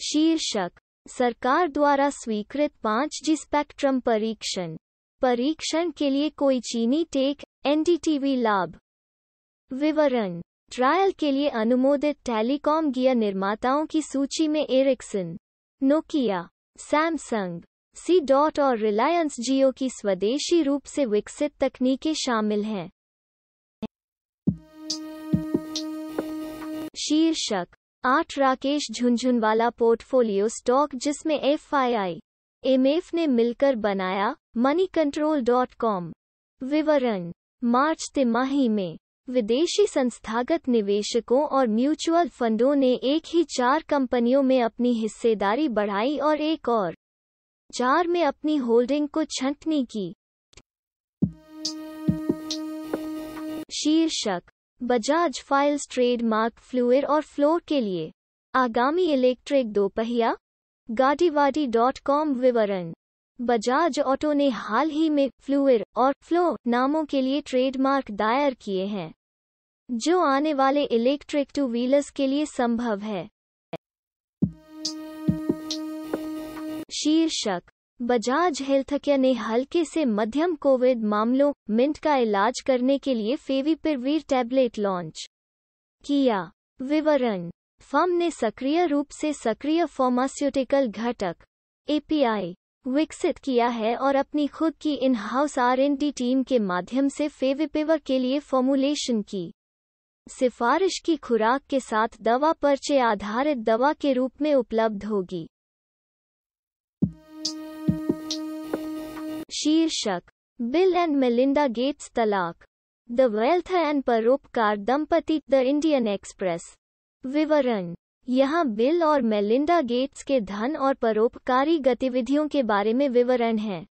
शीर्षक, सरकार द्वारा स्वीकृत 5G स्पेक्ट्रम परीक्षण के लिए कोई चीनी टेक, एनडीटीवी लाभ। विवरण, ट्रायल के लिए अनुमोदित टेलीकॉम गियर निर्माताओं की सूची में Ericsson, Nokia, Samsung, C DOT और रिलायंस जियो की स्वदेशी रूप से विकसित तकनीकें शामिल हैं। शीर्षक, 8 राकेश झुनझुनवाला पोर्टफोलियो स्टॉक जिसमें FII-IMF ने मिलकर बनाया, moneycontrol.com। विवरण, मार्च तिमाही में विदेशी संस्थागत निवेशकों और म्यूचुअल फंडों ने एक ही 4 कंपनियों में अपनी हिस्सेदारी बढ़ाई और एक और 4 में अपनी होल्डिंग को छंटनी की। शीर्षक, बजाज फाइल्स ट्रेडमार्क फ्लूइर और फ्लोर के लिए आगामी इलेक्ट्रिक दोपहिया गाड़ीवाड़ी.com। विवरण, बजाज ऑटो ने हाल ही में फ्लूइर और फ्लो नामों के लिए ट्रेडमार्क दायर किए हैं, जो आने वाले इलेक्ट्रिक टू व्हीलर्स के लिए संभव है। शीर्षक, बजाज हेल्थकेयर ने हल्के से मध्यम कोविड मामलों मिंट का इलाज करने के लिए फेविपिरवीर टैबलेट लॉन्च किया। विवरण, फर्म ने सक्रिय रूप से सक्रिय फार्मास्यूटिकल घटक API विकसित किया है और अपनी खुद की इन हाउस R&D टीम के माध्यम से फेविपिवर के लिए फॉर्मुलेशन की सिफारिश की खुराक के साथ दवा पर्चे आधारित दवा के रूप में उपलब्ध होगी। शीर्षक, बिल एंड मेलिंडा गेट्स तलाक, द वेल्थ एंड परोपकार दंपति द इंडियन एक्सप्रेस। विवरण, यहाँ बिल और मेलिंडा गेट्स के धन और परोपकारी गतिविधियों के बारे में विवरण है।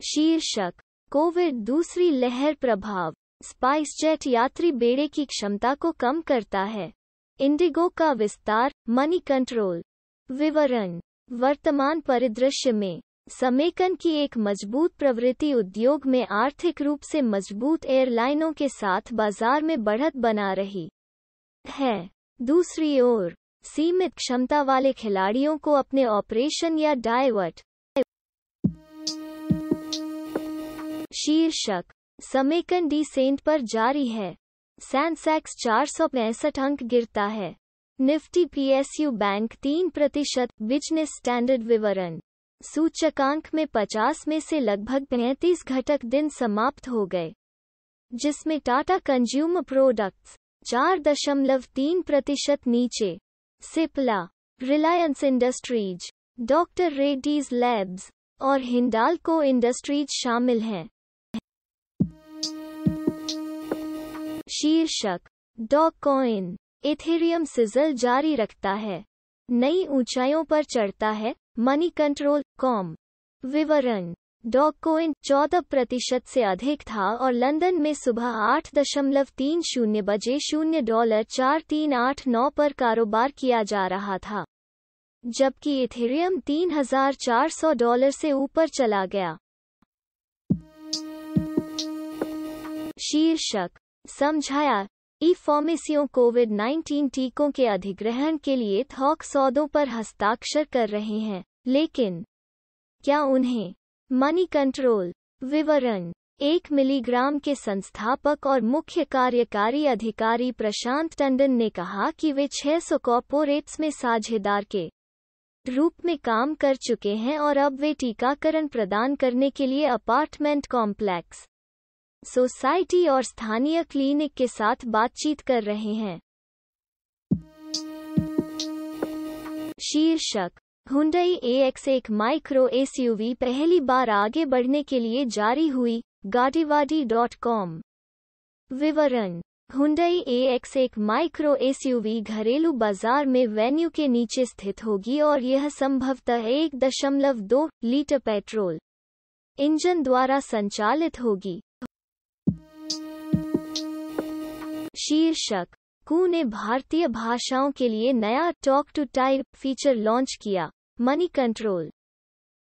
शीर्षक, कोविड दूसरी लहर प्रभाव, स्पाइसजेट यात्री बेड़े की क्षमता को कम करता है, इंडिगो का विस्तार, मनी कंट्रोल। विवरण, वर्तमान परिदृश्य में समेकन की एक मजबूत प्रवृत्ति उद्योग में आर्थिक रूप से मजबूत एयरलाइनों के साथ बाजार में बढ़त बना रही है। दूसरी ओर, सीमित क्षमता वाले खिलाड़ियों को अपने ऑपरेशन या डाइवर्ट। शीर्षक, समेकन डिसेंट पर जारी है, सेंसेक्स 465 अंक गिरता है, Nifty PSU bank 3%, business standard. विवरण, सूचकांक में 50 में से लगभग 35 घटक दिन समाप्त हो गए, जिसमें टाटा कंज्यूमर प्रोडक्ट्स 4.3% नीचे, Cipla, Reliance industries, doctor Reddy's labs और हिंडाल्को इंडस्ट्रीज शामिल हैं। शीर्षक, डॉग कॉइन, इथेरियम सिजल जारी रखता है, नई ऊंचाइयों पर चढ़ता है, मनी कंट्रोल कॉम। विवरण, डॉग कॉइन 14% से अधिक था और लंदन में सुबह 8.30 बजे $0.4389 पर कारोबार किया जा रहा था, जबकि इथेरियम $3,400 से ऊपर चला गया। शीर्षक, समझाया, फार्मेसियों कोविड-19 टीकों के अधिग्रहण के लिए थोक सौदों पर हस्ताक्षर कर रहे हैं, लेकिन क्या उन्हें मनी कंट्रोल। विवरण, 1 मिलीग्राम के संस्थापक और मुख्य कार्यकारी अधिकारी प्रशांत टंडन ने कहा कि वे 600 कॉर्पोरेट्स में साझेदार के रूप में काम कर चुके हैं और अब वे टीकाकरण प्रदान करने के लिए अपार्टमेंट कॉम्प्लेक्स, सोसाइटी और स्थानीय क्लिनिक के साथ बातचीत कर रहे हैं। शीर्षक, हुंडई AX1 माइक्रो SUV पहली बार आगे बढ़ने के लिए जारी हुई, गाड़ीवाड़ी.com। विवरण, हुंडई AX1 माइक्रो SUV घरेलू बाजार में वेन्यू के नीचे स्थित होगी और यह संभवतः 1.2 लीटर पेट्रोल इंजन द्वारा संचालित होगी। शीर्षक, कू ने भारतीय भाषाओं के लिए नया talk to type feature launch किया, मनी कंट्रोल।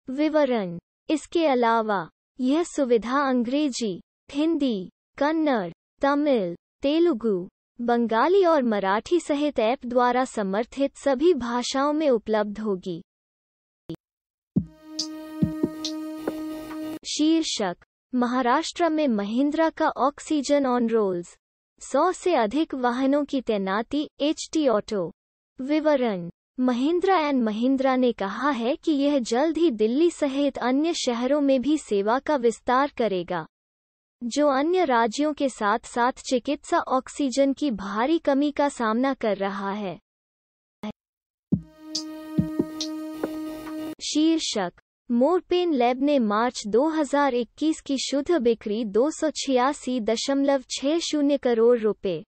विवरण, इसके अलावा यह सुविधा अंग्रेजी, हिंदी, कन्नड़, तमिल, तेलुगु, बंगाली और मराठी सहित ऐप द्वारा समर्थित सभी भाषाओं में उपलब्ध होगी। शीर्षक: महाराष्ट्र में महिंद्रा का ऑक्सीजन ऑन रोल्स, 100 से अधिक वाहनों की तैनाती, एचटी ऑटो। विवरण: महिंद्रा एंड महिंद्रा ने कहा है कि यह जल्द ही दिल्ली सहित अन्य शहरों में भी सेवा का विस्तार करेगा, जो अन्य राज्यों के साथ साथ चिकित्सा ऑक्सीजन की भारी कमी का सामना कर रहा है। शीर्षक: मोरपेन लैब ने मार्च 2021 की शुद्ध बिक्री 286.60 करोड़ रुपए,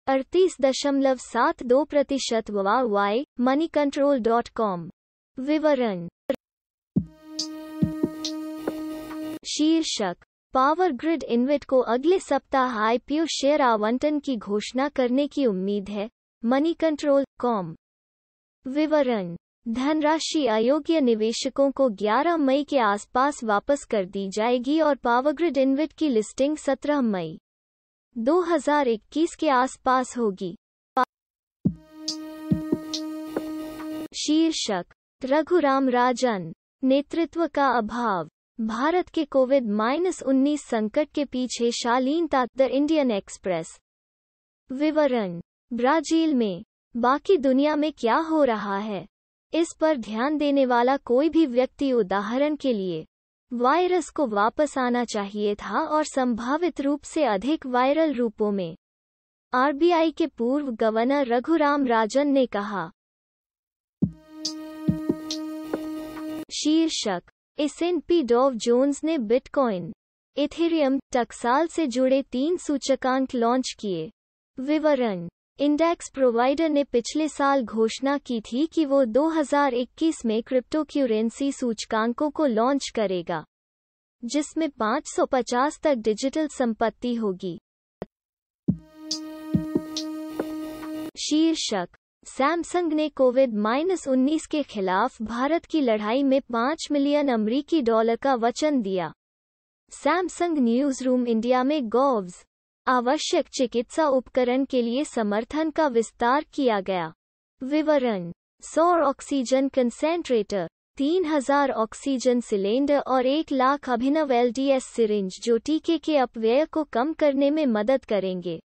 38.72% वाई, moneycontrol.com। विवरण: शीर्षक: पावर ग्रिड इन्वेट को अगले सप्ताह आईपीओ शेयर आवंटन की घोषणा करने की उम्मीद है, moneycontrol.com। विवरण: धनराशि अयोग्य निवेशकों को 11 मई के आसपास वापस कर दी जाएगी और पावरग्रिड इन्वेट की लिस्टिंग 17 मई 2021 के आसपास होगी। शीर्षक: रघुराम राजन, नेतृत्व का अभाव, भारत के कोविड-19 संकट के पीछे शालीनता, द इंडियन एक्सप्रेस। विवरण: ब्राजील में, बाकी दुनिया में क्या हो रहा है, इस पर ध्यान देने वाला कोई भी व्यक्ति, उदाहरण के लिए, वायरस को वापस आना चाहिए था और संभावित रूप से अधिक वायरल रूपों में, आरबीआई के पूर्व गवर्नर रघुराम राजन ने कहा। शीर्षक: एस&पी डॉव जोन्स ने बिटकॉइन, इथेरियम, टकसाल से जुड़े 3 सूचकांक लॉन्च किए। विवरण: इंडेक्स प्रोवाइडर ने पिछले साल घोषणा की थी कि वो 2021 में क्रिप्टोकरेंसी सूचकांकों को लॉन्च करेगा, जिसमें 550 तक डिजिटल संपत्ति होगी। शीर्षक: सैमसंग ने कोविड-19 के खिलाफ भारत की लड़ाई में $5 मिलियन अमेरिकी डॉलर का वचन दिया। सैमसंग न्यूज़रूम इंडिया में गोव्स आवश्यक चिकित्सा उपकरण के लिए समर्थन का विस्तार किया गया। विवरण: सौर ऑक्सीजन कंसेंट्रेटर, 3000 ऑक्सीजन सिलेंडर और 1 लाख अभिनव एलडीएस सिरिंज जो टीके के अपव्यय को कम करने में मदद करेंगे।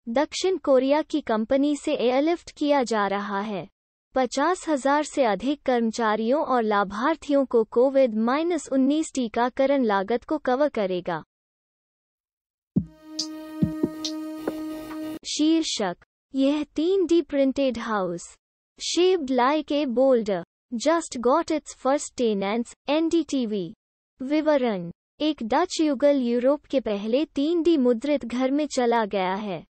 दक्षिण कोरिया की कंपनी से एयरलिफ्ट किया जा रहा है। 50,000 से अधिक कर्मचारियों और लाभार्थियों को कोविड-19 टीकाकरण लागत को कवर करेगा। शीर्षक: यह 3D printed house, shaped like a boulder, just got its first tenants, NDTV. विवरण: एक डच युगल यूरोप के पहले 3D मुद्रित घर में चला गया है।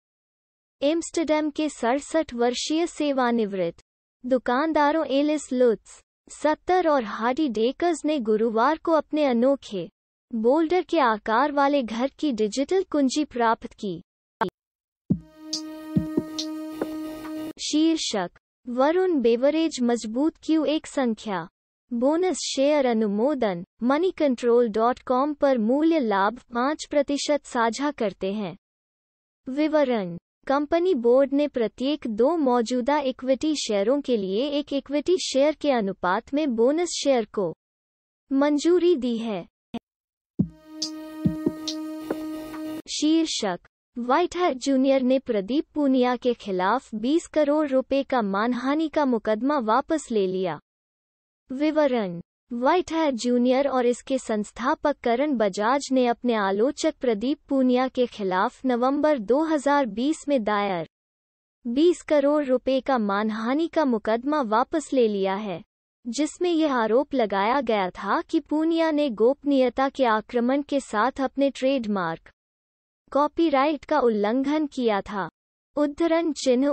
एम्स्टर्डम के 67 वर्षीय सेवानिवृत्त दुकानदारों एलिस लुत्स, 70 और हार्डी डेकर्स ने गुरुवार को अपने अनोखे बोल्डर के आकार वाले घर की डिजिटल कुंजी प्राप्त की। शीर्षक: वरुण बेवरेज मजबूत Q1 संख्या, बोनस शेयर अनुमोदन, moneycontrol.com पर मूल्य लाभ 5% साझा करते हैं। विवरण: कंपनी बोर्ड ने प्रत्येक 2 मौजूदा इक्विटी शेयरों के लिए एक इक्विटी शेयर के अनुपात में बोनस शेयर को मंजूरी दी है। शीर्षक: व्हाइटहेड जूनियर ने प्रदीप पूनिया के खिलाफ 20 करोड़ रुपए का मानहानि का मुकदमा वापस ले लिया। विवरण: व्हाइटहेड जूनियर और इसके संस्थापक करण बजाज ने अपने आलोचक प्रदीप पूनिया के खिलाफ नवंबर 2020 में दायर 20 करोड़ रुपए का मानहानि का मुकदमा वापस ले लिया है, जिसमें यह आरोप लगाया गया था कि पूनिया ने गोपनीयता के आक्रमण के साथ अपने ट्रेडमार्क कॉपीराइट का उल्लंघन किया था। उद्धरण चिन्ह